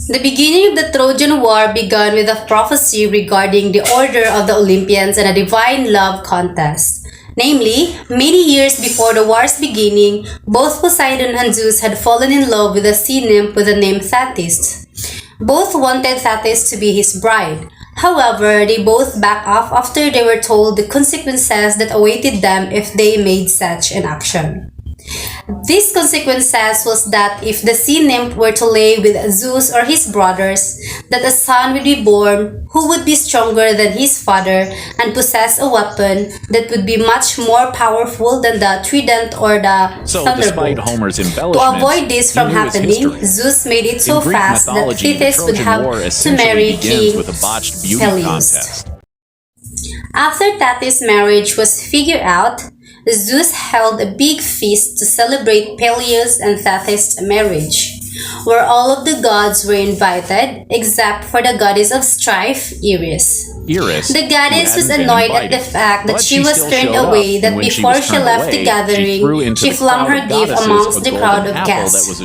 The beginning of the Trojan War began with a prophecy regarding the order of the Olympians and a divine love contest. Namely, many years before the war's beginning, both Poseidon and Zeus had fallen in love with a sea nymph with the name Thetis. Both wanted Thetis to be his bride. However, they both backed off after they were told the consequences that awaited them if they made such an action. These consequences was that if the sea nymph were to lay with Zeus or his brothers, that a son would be born who would be stronger than his father and possess a weapon that would be much more powerful than the trident or the despite thunderbolt. Homer's To embellishments, avoid this from he knew his happening, history. Zeus made it so In Greek fast that mythology, the Thetis would Trojan have War to essentially marry begins King with a botched beauty Peleus. contest. After Thetis' marriage was figured out, Zeus held a big feast to celebrate Peleus and Thetis' marriage, where all of the gods were invited except for the goddess of strife, Eris. The goddess was annoyed at the fact that she was turned away, that before she left the gathering, she flung her gift amongst the crowd of guests.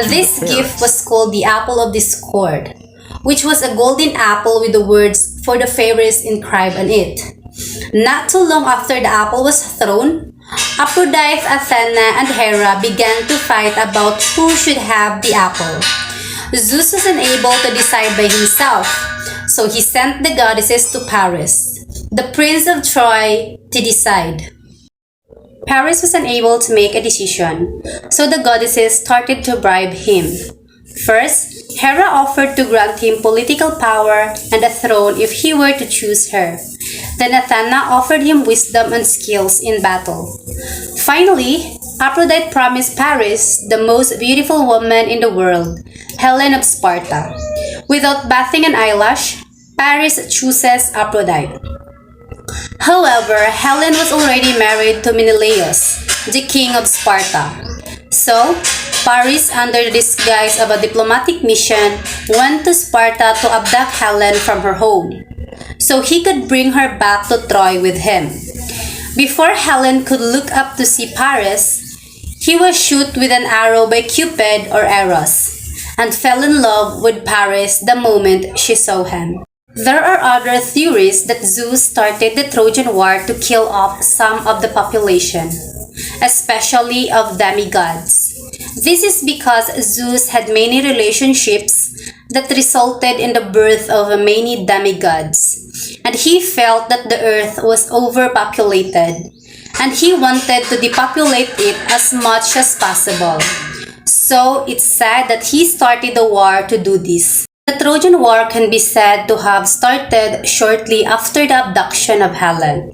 This gift was called the Apple of Discord, which was a golden apple with the words "for the fairies" inscribed on it. Not too long after the apple was thrown, Aphrodite, Athena, and Hera began to fight about who should have the apple. Zeus was unable to decide by himself, so he sent the goddesses to Paris, the prince of Troy, to decide. Paris was unable to make a decision, so the goddesses started to bribe him. First, Hera offered to grant him political power and a throne if he were to choose her. Then Athena offered him wisdom and skills in battle. Finally, Aphrodite promised Paris the most beautiful woman in the world, Helen of Sparta. Without batting an eyelash, Paris chooses Aphrodite. However, Helen was already married to Menelaus, the king of Sparta. So, Paris, under the disguise of a diplomatic mission, went to Sparta to abduct Helen from her home, so he could bring her back to Troy with him. Before Helen could look up to see Paris, he was shot with an arrow by Cupid or Eros, and fell in love with Paris the moment she saw him. There are other theories that Zeus started the Trojan War to kill off some of the population, especially of demigods. This is because Zeus had many relationships that resulted in the birth of many demigods, and he felt that the earth was overpopulated, and he wanted to depopulate it as much as possible. So it's said that he started the war to do this. The Trojan War can be said to have started shortly after the abduction of Helen.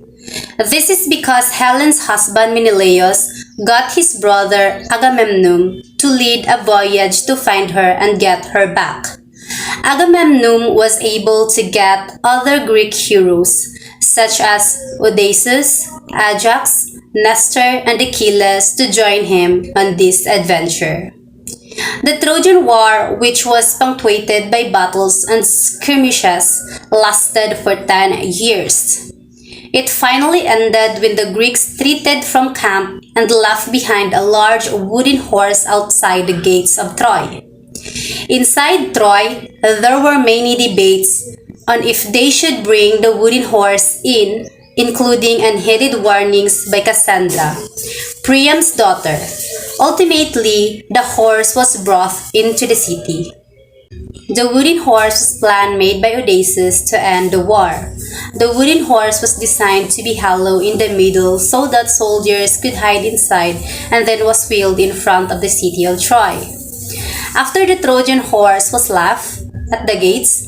This is because Helen's husband Menelaus got his brother Agamemnon to lead a voyage to find her and get her back. Agamemnon was able to get other Greek heroes such as Odysseus, Ajax, Nestor, and Achilles to join him on this adventure. The Trojan War, which was punctuated by battles and skirmishes, lasted for 10 years. It finally ended when the Greeks retreated from camp and left behind a large wooden horse outside the gates of Troy. Inside Troy, there were many debates on if they should bring the wooden horse in, including unheeded warnings by Cassandra, Priam's daughter. Ultimately, the horse was brought into the city. The wooden horse was a plan made by Odysseus to end the war. The wooden horse was designed to be hollow in the middle so that soldiers could hide inside, and then was wheeled in front of the city of Troy. After the Trojan horse was left at the gates,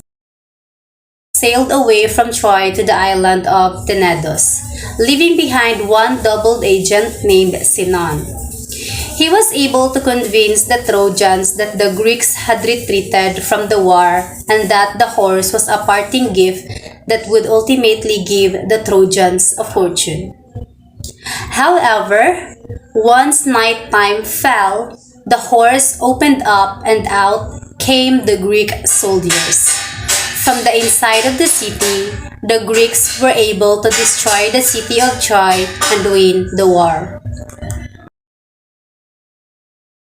sailed away from Troy to the island of Tenedos, leaving behind one double agent named Sinon. He was able to convince the Trojans that the Greeks had retreated from the war and that the horse was a parting gift that would ultimately give the Trojans a fortune. However, once nighttime fell, the horse opened up and out came the Greek soldiers. From the inside of the city, the Greeks were able to destroy the city of Troy and win the war.